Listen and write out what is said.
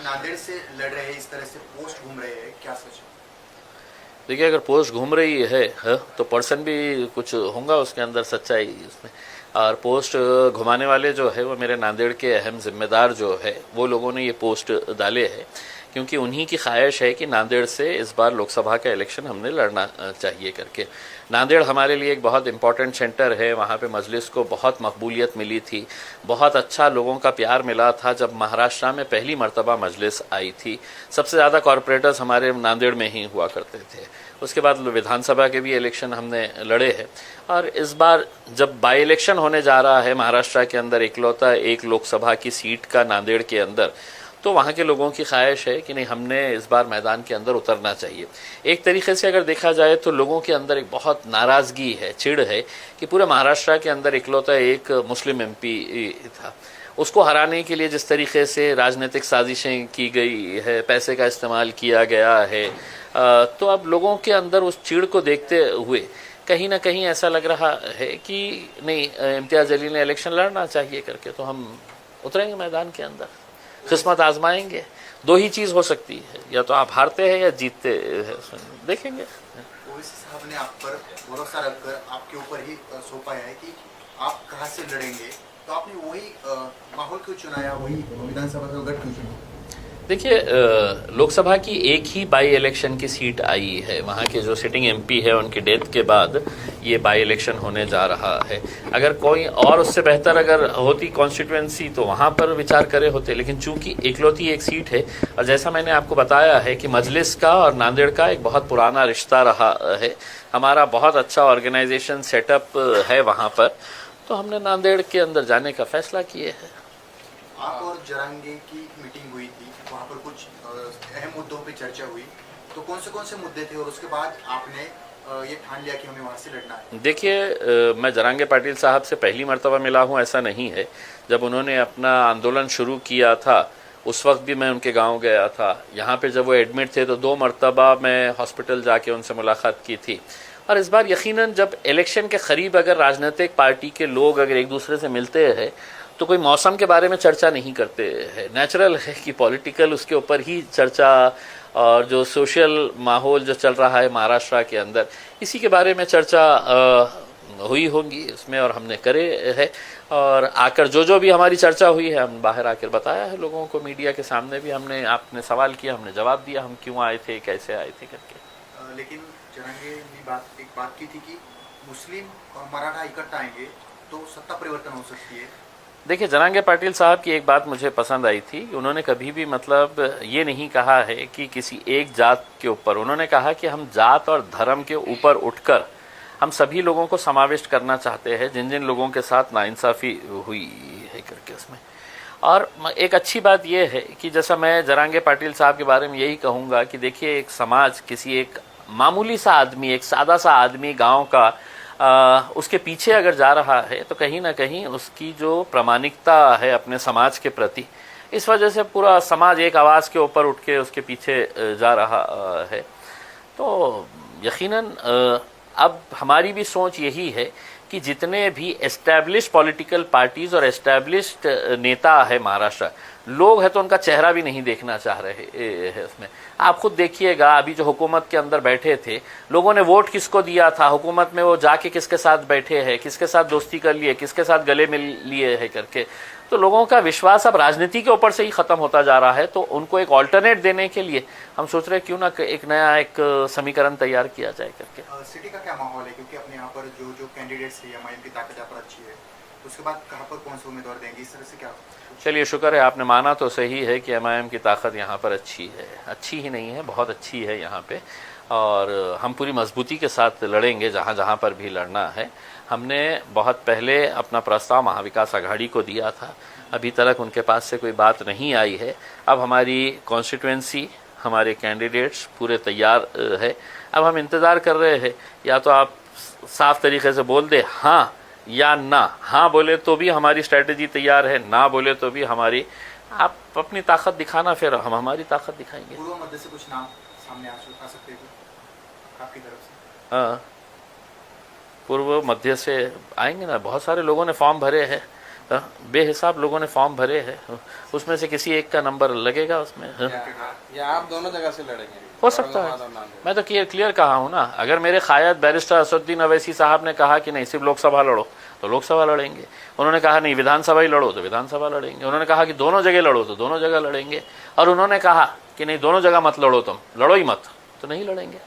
नांदेड़ से लड़ रहे हैं, इस तरह से पोस्ट घूम रहे हैं, क्या सच है? देखिए, अगर पोस्ट घूम रही है तो पर्सन भी कुछ होगा उसके अंदर सच्चाई उसमें। और पोस्ट घुमाने वाले जो है वो मेरे नांदेड़ के अहम जिम्मेदार जो है वो लोगों ने ये पोस्ट डाले हैं, क्योंकि उन्हीं की ख्वाहिश है कि नांदेड़ से इस बार लोकसभा का इलेक्शन हमने लड़ना चाहिए करके। नांदेड़ हमारे लिए एक बहुत इंपॉर्टेंट सेंटर है, वहाँ पे मजलिस को बहुत मकबूलियत मिली थी, बहुत अच्छा लोगों का प्यार मिला था जब महाराष्ट्र में पहली मर्तबा मजलिस आई थी। सबसे ज़्यादा कॉरपोरेटर्स हमारे नांदेड़ में ही हुआ करते थे। उसके बाद विधानसभा के भी इलेक्शन हमने लड़े हैं, और इस बार जब बाई इलेक्शन होने जा रहा है महाराष्ट्र के अंदर इकलौता एक लोकसभा की सीट का नांदेड़ के अंदर, तो वहाँ के लोगों की ख्वाहिश है कि नहीं, हमने इस बार मैदान के अंदर उतरना चाहिए। एक तरीके से अगर देखा जाए तो लोगों के अंदर एक बहुत नाराज़गी है, चिढ़ है कि पूरे महाराष्ट्र के अंदर इकलौता एक मुस्लिम एमपी था, उसको हराने के लिए जिस तरीके से राजनीतिक साजिशें की गई है, पैसे का इस्तेमाल किया गया है, तो अब लोगों के अंदर उस चिढ़ को देखते हुए कहीं ना कहीं ऐसा लग रहा है कि नहीं, इम्तियाज़ अली ने इलेक्शन लड़ना चाहिए करके, तो हम उतरेंगे मैदान के अंदर, किस्मत आजमाएंगे। दो ही चीज़ हो सकती है, या तो आप हारते हैं या जीतते हैं, देखेंगे। ओवैसी साहब ने आप पर भरोसा रखकर आपके ऊपर ही सौंपा है कि आप कहाँ से लड़ेंगे, तो आपने वही माहौल क्यों चुना या वही विधानसभा का गढ़ क्यों चुना? देखिए, लोकसभा की एक ही बाई इलेक्शन की सीट आई है, वहाँ के जो सिटिंग एमपी है उनकी डेथ के बाद ये बाई इलेक्शन होने जा रहा है। अगर कोई और उससे बेहतर अगर होती कॉन्स्टिट्यूएंसी तो वहाँ पर विचार करे होते, लेकिन चूंकि इकलौती एक सीट है, और जैसा मैंने आपको बताया है कि मजलिस का और नांदेड़ का एक बहुत पुराना रिश्ता रहा है, हमारा बहुत अच्छा ऑर्गेनाइजेशन सेटअप है वहाँ पर, तो हमने नांदेड़ के अंदर जाने का फैसला किए है। आप और जरांगे की मीटिंग हुई थी, वहाँ पर कुछ अहम मुद्दों पे चर्चा हुई, तो कौन से मुद्दे थे और उसके बाद आपने ये ठान लिया कि हमें वहाँ से लड़ना है? देखिए, मैं जरांगे पाटिल साहब से पहली मर्तबा मिला हूँ ऐसा नहीं है। जब उन्होंने अपना आंदोलन शुरू किया था उस वक्त भी मैं उनके गांव गया था। यहाँ पे जब वो एडमिट थे तो 2 मर्तबा मैं हॉस्पिटल जाके उनसे मुलाकात की थी। और इस बार यकीनन जब इलेक्शन के करीब अगर राजनीतिक पार्टी के लोग अगर एक दूसरे से मिलते हैं तो कोई मौसम के बारे में चर्चा नहीं करते हैं। नेचुरल है कि पॉलिटिकल उसके ऊपर ही चर्चा, और जो सोशल माहौल जो चल रहा है महाराष्ट्र के अंदर, इसी के बारे में चर्चा हुई होगी उसमें, और हमने करे है। और आकर जो भी हमारी चर्चा हुई है हम बाहर आकर बताया है लोगों को, मीडिया के सामने भी हमने, आपने सवाल किया हमने जवाब दिया, हम क्यों आए थे, कैसे आए थे करके। लेकिन जरांगे ने एक बात की थी कि मुस्लिम और मराठा इकट्ठा आएंगे तो सत्ता परिवर्तन हो सकती है। देखिए, जरांगे पाटिल साहब की एक बात मुझे पसंद आई थी, उन्होंने कभी भी मतलब ये नहीं कहा है कि किसी एक जात के ऊपर, उन्होंने कहा कि हम जात और धर्म के ऊपर उठकर हम सभी लोगों को समाविष्ट करना चाहते हैं जिन जिन लोगों के साथ नाइंसाफ़ी हुई है करके उसमें। और एक अच्छी बात यह है कि जैसा मैं जरांगे पाटिल साहब के बारे में यही कहूँगा कि देखिए, एक समाज, किसी एक मामूली सा आदमी, एक सादा सा आदमी गाँव का उसके पीछे अगर जा रहा है तो कहीं ना कहीं उसकी जो प्रामाणिकता है अपने समाज के प्रति, इस वजह से पूरा समाज एक आवाज़ के ऊपर उठ के उसके पीछे जा रहा है। तो यकीनन अब हमारी भी सोच यही है कि जितने भी एस्टैब्लिश्ड पॉलिटिकल पार्टीज़ और एस्टैब्लिश्ड नेता है महाराष्ट्र, लोग हैं तो उनका चेहरा भी नहीं देखना चाह रहे हैं उसमें। आप खुद देखिएगा, अभी जो हुकूमत के अंदर बैठे थे, लोगों ने वोट किसको दिया था, हुकूमत में वो जाके किसके साथ बैठे हैं, किसके साथ दोस्ती कर लिए, किसके साथ गले मिल लिए है करके, तो लोगों का विश्वास अब राजनीति के ऊपर से ही ख़त्म होता जा रहा है। तो उनको एक ऑल्टरनेट देने के लिए हम सोच रहे हैं क्यों ना एक नया एक समीकरण तैयार किया जाए करके। सिटी का क्या माहौल है, क्योंकि अपने यहाँ पर जो कैंडिडेट्स है एमआईएम की ताकत यहाँ पर अच्छी है, तो उसके बाद कहाँ पर कौन से उम्मीदवार देंगे, इस तरह से क्या? चलिए, शुक्र है आपने माना तो सही है कि एमआईएम की ताकत यहाँ पर अच्छी है, अच्छी ही नहीं है बहुत अच्छी है यहाँ पे, और हम पूरी मजबूती के साथ लड़ेंगे जहाँ जहाँ पर भी लड़ना है। हमने बहुत पहले अपना प्रस्ताव महाविकास आघाड़ी को दिया था, अभी तक उनके पास से कोई बात नहीं आई है। अब हमारी कॉन्स्टिट्यूएंसी, हमारे कैंडिडेट्स पूरे तैयार है। अब हम इंतज़ार कर रहे हैं, या तो आप साफ तरीके से बोल दे हाँ या ना। हाँ बोले तो भी हमारी स्ट्रेटजी तैयार है, ना बोले तो भी हमारी, आप अपनी ताकत दिखाना, फिर हम हमारी ताकत दिखाएंगे। पूर्व मध्य से कुछ नाम सामने आ सकते हैं आपकी तरफ से? हाँ, पूर्व मध्य से आएंगे ना, बहुत सारे लोगों ने फॉर्म भरे हैं, बेहिसाब लोगों ने फॉर्म भरे हैं, उसमें से किसी एक का नंबर लगेगा उसमें। या आप दोनों जगह से लड़ेंगे? हो सकता है, मैं तो क्लियर कहा हूँ ना। अगर मेरे क़ायद बैरिस्टर असदुद्दीन अवैसी साहब ने कहा कि नहीं सिर्फ लोकसभा लड़ो तो लोकसभा लड़ेंगे, उन्होंने कहा नहीं विधानसभा ही लड़ो तो विधानसभा लड़ेंगे, उन्होंने कहा कि दोनों जगह लड़ो तो दोनों जगह लड़ेंगे, और उन्होंने कहा कि नहीं दोनों जगह मत लड़ो, तुम लड़ो ही मत, तो नहीं लड़ेंगे।